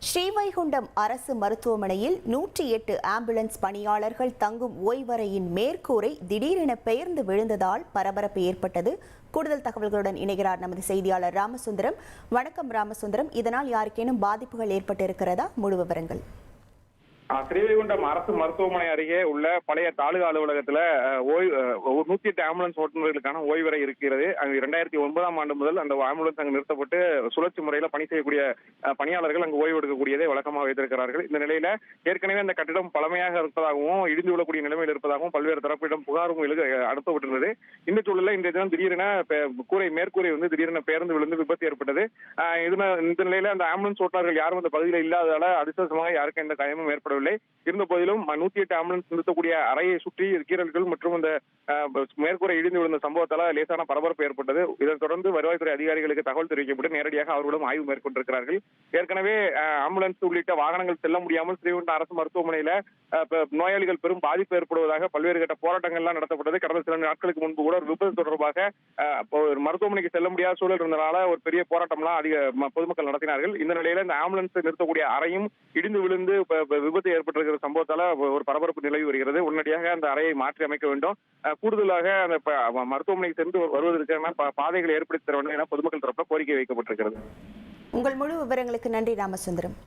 ஸ்ரீவைகுண்டம் அரசு மருத்துவமனையில் 108 ஆம்புலன்ஸ் பணியாளர்கள் தங்கும் ஓய்வறையின் மேற்கூரை திடீரென பெயர்ந்து விழுந்ததால் பரபரப்பு ஏற்பட்டது. கூடுதல் தகவல்களுடன் இணைகிறார் நமது செய்தியாளர் ராமசுந்தரம். வணக்கம் ராமசுந்தரம். இதனால் யாருக்கேனும் பாதிப்புகள் ஏற்பட்டிருக்கிறதா? முழு விவரங்கள். ஸ்ரீவைகுண்டம் அரசு மருத்துவமனை அருகே உள்ள பழைய தாலுகா அலுவலகத்துல 108 ஆம்புலன்ஸ் ஓட்டுநர்களுக்கான ஓய்வறை இருக்கிறது. அங்கு 2009ஆம் ஆண்டு முதல் அந்த ஆம்புலன்ஸ் அங்கு நிறுத்தப்பட்டு சுழற்சி முறையில பணி செய்யக்கூடிய பணியாளர்கள் அங்கு ஓய்வு எடுக்கக்கூடியதை வழக்கமாக வைத்திருக்கிறார்கள். இந்த நிலையில ஏற்கனவே அந்த கட்டிடம் பழமையாக இருப்பதாகவும் இடிந்து விழக்கூடிய நிலைமையில் இருப்பதாகவும் பல்வேறு தரப்பிடம் புகாரும் அனுப்பப்பட்டிருந்தது. இந்த சூழலில் இன்றைய தினம் திடீரென மேற்கூரை திடீரென பெயர்ந்து விழுந்து விபத்து ஏற்பட்டது. இந்த நிலையில அந்த ஆம்புலன்ஸ் ஓட்டுநர்கள் யாரும் அந்த பகுதியில் இல்லாததால அதிர்ஷ்டமாக யாருக்கும் எந்த காயமும் ஏற்படவில்லை. இருந்த போதிலும் 108 ஆம்புலன்ஸ் நிறுத்தக்கூடிய அறையை சுற்றி கீறல்கள் மற்றும் இந்த மேற்கூரை இடிந்து விழுந்த சம்பவத்தால் லேசான பரபரப்பு ஏற்பட்டது. இதைத் தொடர்ந்து வருவாய்த்துறை அதிகாரிகளுக்கு தகவல் தெரிவிக்கப்பட்டு நேரடியாக அவர்களும் ஆய்வு மேற்கொண்டிருக்கிறார்கள். ஏற்கனவே ஆம்புலன்ஸ் உள்ளிட்ட வாகனங்கள் செல்ல முடியாமல் ஸ்ரீவைகுண்டம் அரசு மருத்துவமனையில நோயாளிகள் பெரும் பாதிப்பு ஏற்படுவதாக பல்வேறு கட்ட போராட்டங்கள்லாம் நடத்தப்பட்டது. கடந்த சில நாட்களுக்கு முன்பு கூட ஒரு விபத்து தொடர்பாக மருத்துவமனைக்கு செல்ல முடியாத சூழல் இருந்தனால ஒரு பெரிய போராட்டம்லாம் பொதுமக்கள் நடத்தினார்கள். இந்த நிலையில இந்த ஆம்புலன்ஸ் நிறுத்தக்கூடிய அறையும் இடிந்து விழுந்து விபத்து ஏற்பட்டிருக்கிற சம்பவத்தால ஒரு பரபரப்பு நிலவி வருகிறது. உடனடியாக அந்த அறையை மாற்றி அமைக்க வேண்டும். கூடுதலாக அந்த மருத்துவமனைக்கு சென்று வருவதற்கான பாதைகளை ஏற்படுத்தி தர வேண்டும் என பொதுமக்கள் தரப்பில் கோரிக்கை வைக்கப்பட்டிருக்கிறது. உங்கள் முழு விவரங்களுக்கு நன்றி ராமசுந்தரம்.